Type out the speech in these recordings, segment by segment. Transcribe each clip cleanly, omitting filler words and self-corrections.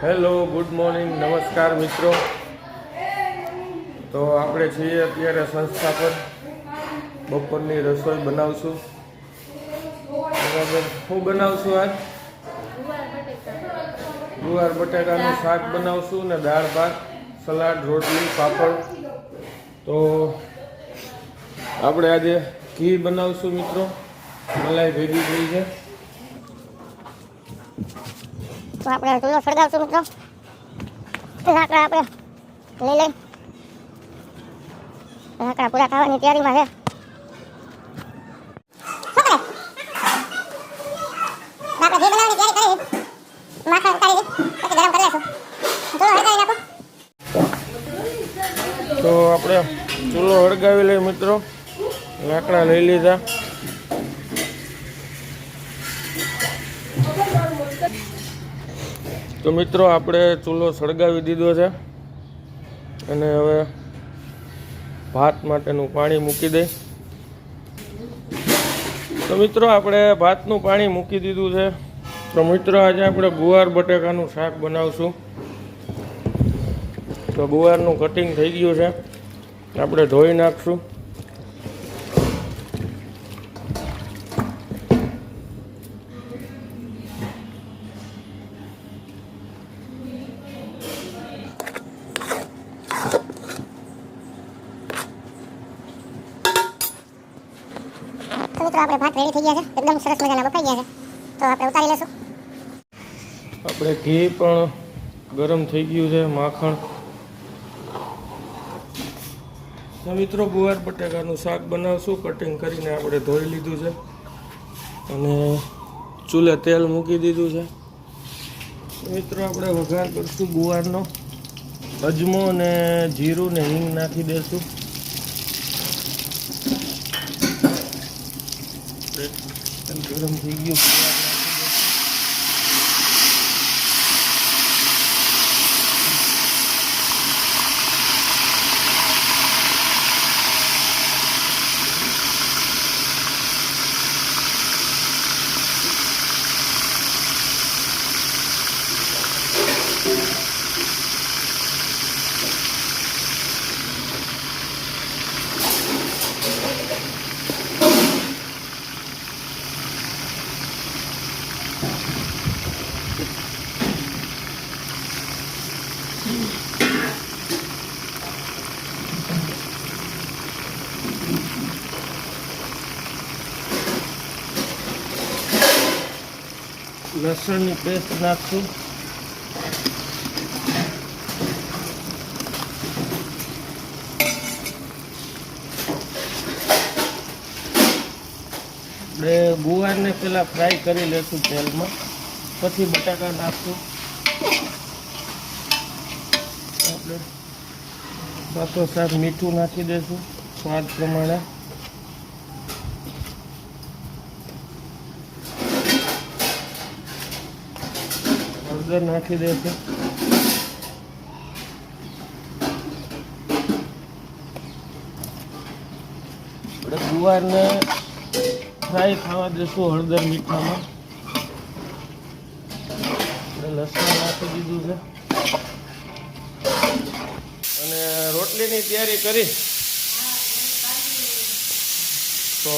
Hello, good morning, નમસ્કાર મિત્રો. તો આપણે છીએ અત્યારે સંસ્થા પર. બપોરની રસોઈ બનાવશું. બરાબર, શું બનાવશું આજ? ગુવાર બટાકાનું શાક બનાવશું ને દાળ ભાત, સલાડ, રોટલી, પાપડ. તો આપણે આજે ઘી બનાવશું મિત્રો. મલાઈ ભેગી થઈ છે. તો આપણે ચૂલો સળગાવશું મિત્રો. લાકડા આપણે લઈ લઈ. લાકડા પૂરા ખાવાની તૈયારીમાં છે. તો આપણે ચૂલો હળગાવી લઈએ મિત્રો. લાકડા લઈ લીધા. તો મિત્રો આપણે ચૂલો સળગાવી દીધો છે અને હવે ભાત માટેનું પાણી મૂકી દઈ. તો મિત્રો આપણે ભાતનું પાણી મૂકી દીધું છે. તો મિત્રો આજે આપણે ગુવાર બટાકાનું શાક બનાવશું. તો ગુવારનું કટિંગ થઈ ગયું છે, આપણે ધોઈ નાખશું. મિત્રો આપણે ભાત રેડી થઈ ગયા છે, એકદમ સરસ મજાના બફાઈ ગયા છે. તો આપણે ઉતારી લેશું. આપણે ઘી પણ ગરમ થઈ ગયું છે, માખણ. તો મિત્રો ગુવાર બટાકાનું શાક બનાવશું. કટિંગ કરીને આપણે ધોઈ લીધું છે અને ચૂલે તેલ મૂકી દીધું છે. મિત્રો આપણે વઘાર કરશું ગુવારનો. અજમો અને જીરું ને હિંગ નાખી દઈશું. ગરમ થઈ ગયું. લસણની પેસ્ટ નાખશું. આપણે ગુવારને પહેલાં ફ્રાય કરી લેશું તેલમાં, પછી બટાકા નાખશું. આપણે સાથોસાથ મીઠું નાખી દઈશું સ્વાદ પ્રમાણે. હળદર નાખી દઈશું. આપણે ગુવારને ફ્રાય થવા દઈશું હળદર મીઠામાં. લસણ નાખી દીધું છે અને રોટલીની તૈયારી કરી. તો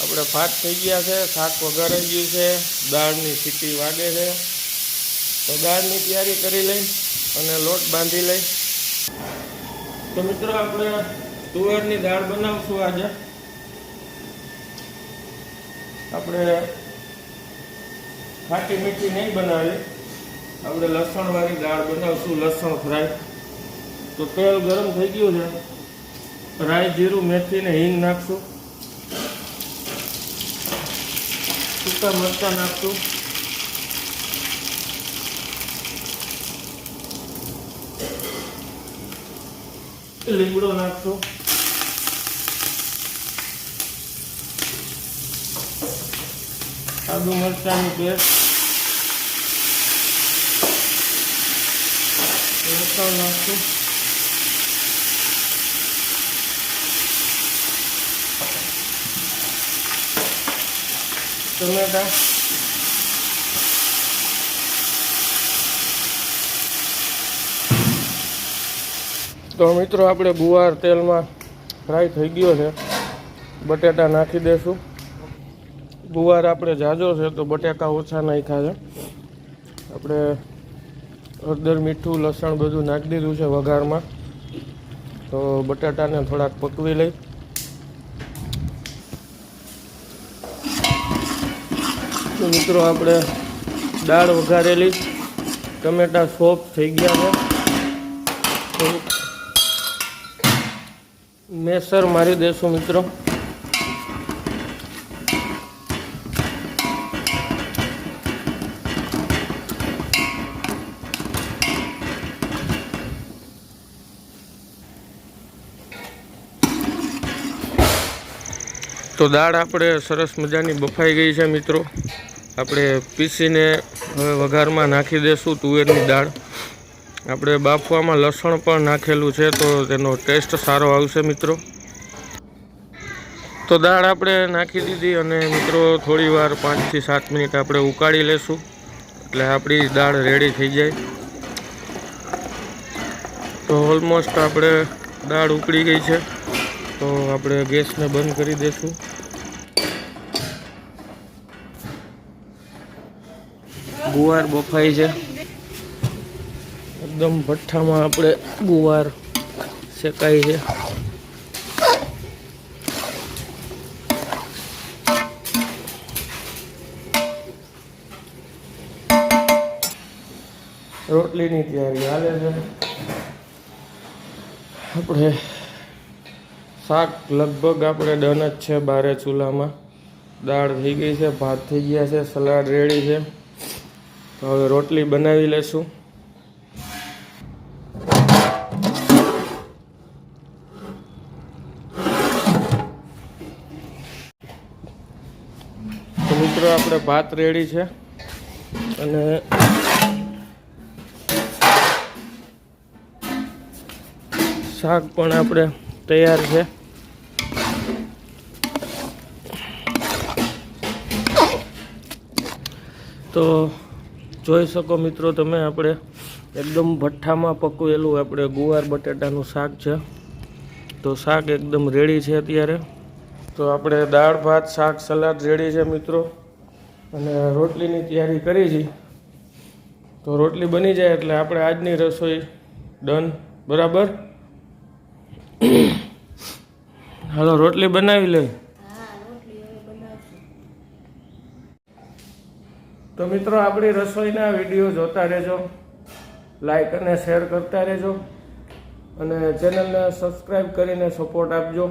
આપણે ભાત થઈ ગયા છે, શાક વઘારાઈ ગયું છે, દાળની સીટી વાગે છે. તો દાળની તૈયારી કરી લઈ અને લોટ બાંધી લઈ. તો મિત્રો આપણે તુવેરની દાળ બનાવશું આજે. આપણે ખાટી મીઠી નહીં બનાવી, આપણે લસણવાળી દાળ બનાવશું, લસણ ફ્રાય. તો તેલ ગરમ થઈ ગયું છે. રાઈ, જીરું, મેથી ને હિંગ નાખશું. સૂકા મરચાં નાખશું. લીમડો નાખશું. આદુ મરચાંની પેસ્ટ, લસણ નાખશું. ટમેટા, તો મિત્રો આપણે ગુવાર તેલમાં ફ્રાય થઈ ગયો છે. બટેટા નાખી દેશું. ગુવાર આપણે જાજો છે તો બટેકા ઓછા નાખ્યા છે. આપણે હળદર, મીઠું, લસણ બધું નાખી દીધું છે વઘારમાં. તો બટાટાને થોડાક પકવી લઈ. તો મિત્રો આપણે દાળ વઘારેલી, ટમેટા સોફ્ટ થઈ ગયા છે. મેસર મારી દેશું મિત્રો. તો દાળ આપણે સરસ મજાની બફાઈ ગઈ છે મિત્રો. આપણે પીસીને હવે વઘારમાં નાખી દઈશું તુવેરની દાળ. આપણે બાફવામાં લસણ પણ નાખેલું છે તો તેનો ટેસ્ટ સારો આવશે મિત્રો. તો દાળ આપણે નાખી દીધી અને મિત્રો થોડી વાર 5 થી 7 મિનિટ આપણે ઉકાળી લેશું એટલે આપણી દાળ રેડી થઈ જાય. તો ઓલમોસ્ટ આપણે દાળ ઉકળી ગઈ છે. તો આપણે ગેસને બંધ કરી દઈશું. ગુવાર બફાઈ છે એકદમ. ભઠ્ઠામાં આપણે ગુવાર શેકાય છે. રોટલીની તૈયારી હાલે છે. આપણે શાક લગભગ આપણે ડન જ છે બારે ચૂલામાં. દાળ થઈ ગઈ છે, ભાત થઈ ગયા છે, સલાડ રેડી છે. તો હવે રોટલી બનાવી લેશું. તો મિત્રો આપણે ભાત રેડી છે અને શાક પણ આપણે તૈયાર છે. તો જોઈ શકો મિત્રો તમે, આપણે એકદમ ભઠ્ઠામાં પકવેલું આપણે ગુવાર બટેટાનું શાક છે. તો શાક એકદમ રેડી છે અત્યારે. તો આપણે દાળ, ભાત, શાક, સલાડ રેડી છે મિત્રો. અને રોટલીની તૈયારી કરી છે. તો રોટલી બની જાય એટલે આપણે આજની રસોઈ ડન. બરાબર. હાલો રોટલી બનાવી લઈ. તો મિત્રો આપણી રસોઈના વિડીયો જોતા રહેજો, લાઈક અને શેર કરતા રહેજો અને ચેનલને સબસ્ક્રાઈબ કરીને સપોર્ટ આપજો.